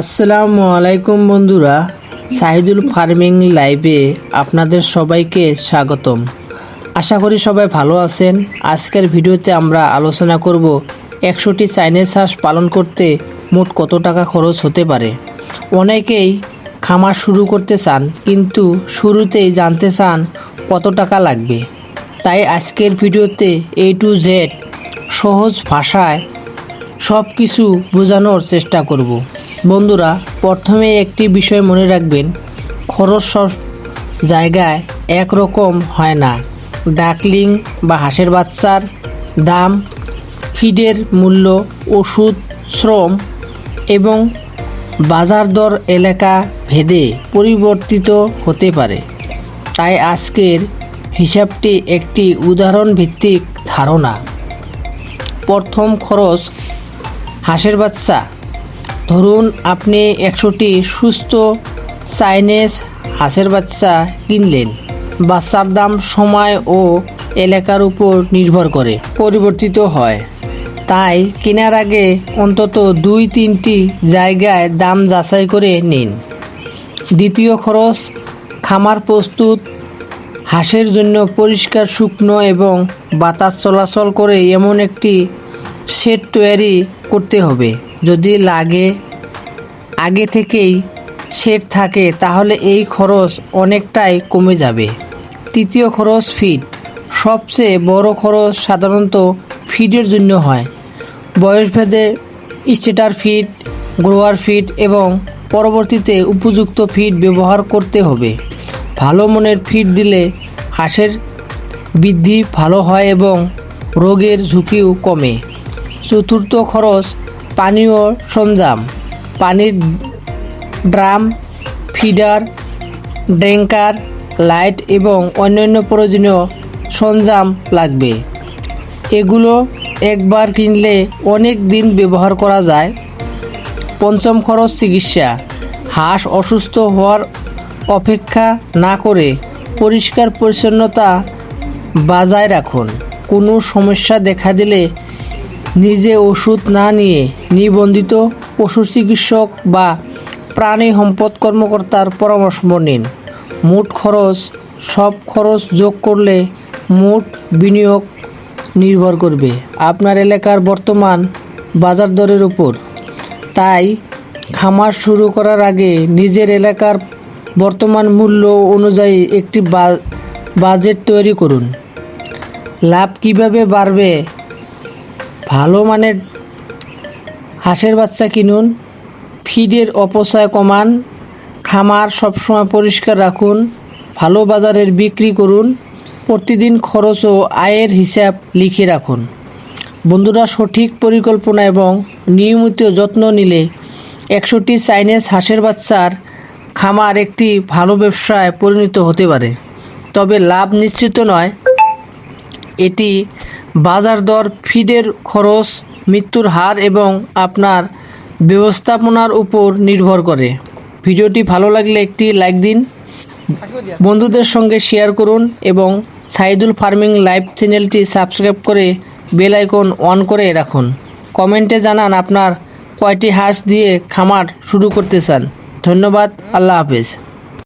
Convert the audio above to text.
আসসালামু আলাইকুম বন্ধুরা, সাহিদুল ফার্মিং লাইভে আপনাদের সবাইকে স্বাগতম। আশা করি সবাই ভালো আছেন। আজকের ভিডিওতে আমরা আলোচনা করব 100টি চাইনিজ হাঁস পালন করতে মোট কত টাকা খরচ হতে পারে। অনেকেই খামার শুরু করতে চান, কিন্তু শুরুতেই জানতে চান কত টাকা লাগবে। তাই আজকের ভিডিওতে A to Z সহজ ভাষায় সব কিছু বোঝানোর চেষ্টা করব। বন্ধুরা, প্রথমে একটি বিষয় মনে রাখবেন, খরচ সব জায়গায় একরকম হয় না। ডাকলিং বা হাঁসের বাচ্চার দাম, ফিডের মূল্য, ওষুধ, শ্রম এবং বাজার দর এলাকা ভেদে পরিবর্তিত হতে পারে। তাই আজকের হিসাবটি একটি উদাহরণ ভিত্তিক ধারণা। প্রথম খরচ, হাঁসের বাচ্চা। ধরুন আপনি 100টি সুস্থ চাইনিজ হাঁসের বাচ্চা কিনলেন। বাচ্চার দাম সময় ও এলাকার উপর নির্ভর করে পরিবর্তিত হয়। তাই কেনার আগে অন্তত 2-3টি জায়গায় দাম যাচাই করে নিন। দ্বিতীয় খরচ, খামার প্রস্তুত। হাঁসের জন্য পরিষ্কার, শুকনো এবং বাতাস চলাচল করে এমন একটি শেড তৈরি করতে হবে। যদি আগে থেকেই শেড থাকে তাহলে এই খরচ অনেকটাই কমে যাবে। তৃতীয় খরচ, ফিড। সবচেয়ে বড় খরচ সাধারণত ফিডের জন্য হয়। বয়সভেদে স্টার্টার ফিড, গ্রোয়ার ফিড এবং পরবর্তীতে উপযুক্ত ফিড ব্যবহার করতে হবে। ভালো মানের ফিড দিলে হাঁসের বৃদ্ধি ভালো হয় এবং রোগের ঝুঁকিও কমে। চতুর্থ খরচ, পানীয় সরঞ্জাম। পানির ড্রাম, ফিডার, ড্রিঙ্কার, লাইট এবং অন্যান্য প্রয়োজনীয় সরঞ্জাম লাগবে। এগুলো একবার কিনলে অনেক দিন ব্যবহার করা যায়। পঞ্চম খরচ, চিকিৎসা। হাঁস অসুস্থ হওয়ার অপেক্ষা না করে পরিষ্কার পরিচ্ছন্নতা বজায় রাখুন। কোনো সমস্যা দেখা দিলে নিজে ওষুধ না নিয়ে নিবন্ধিত পশু চিকিৎসক বা প্রাণী সম্পদ কর্মকর্তার পরামর্শ নিন। মোট খরচ, সব খরচ যোগ করলে মোট বিনিয়োগ নির্ভর করবে আপনার এলাকার বর্তমান বাজার দরের উপর। তাই খামার শুরু করার আগে নিজের এলাকার বর্তমান মূল্য অনুযায়ী একটি বাজেট তৈরি করুন। লাভ কিভাবে বাড়বে? ভালো মানের হাঁসের বাচ্চা কিনুন, ফিডের অপচয় কমান, খামার সবসময় পরিষ্কার রাখুন, ভালো বাজারের বিক্রি করুন, প্রতিদিন খরচ ও আয়ের হিসাব লিখে রাখুন। বন্ধুরা, সঠিক পরিকল্পনা এবং নিয়মিত যত্ন নিলে 100টি চাইনিজ হাঁসের বাচ্চার খামার একটি ভালো ব্যবসায় পরিণত হতে পারে। তবে লাভ নিশ্চিত নয়। এটি বাজার দর, ফিডের খরচ, মৃত্যুর হার এবং আপনার ব্যবস্থাপনার উপর নির্ভর করে। ভিডিওটি ভালো লাগলে একটি লাইক দিন, বন্ধুদের সঙ্গে শেয়ার করুন এবং সাইদুল ফার্মিং লাইভ চ্যানেলটি সাবস্ক্রাইব করে বেল আইকন অন করে রাখুন। কমেন্টে জানান আপনার কয়টি হাঁস দিয়ে খামার শুরু করতে চান। ধন্যবাদ। আল্লাহ হাফেজ।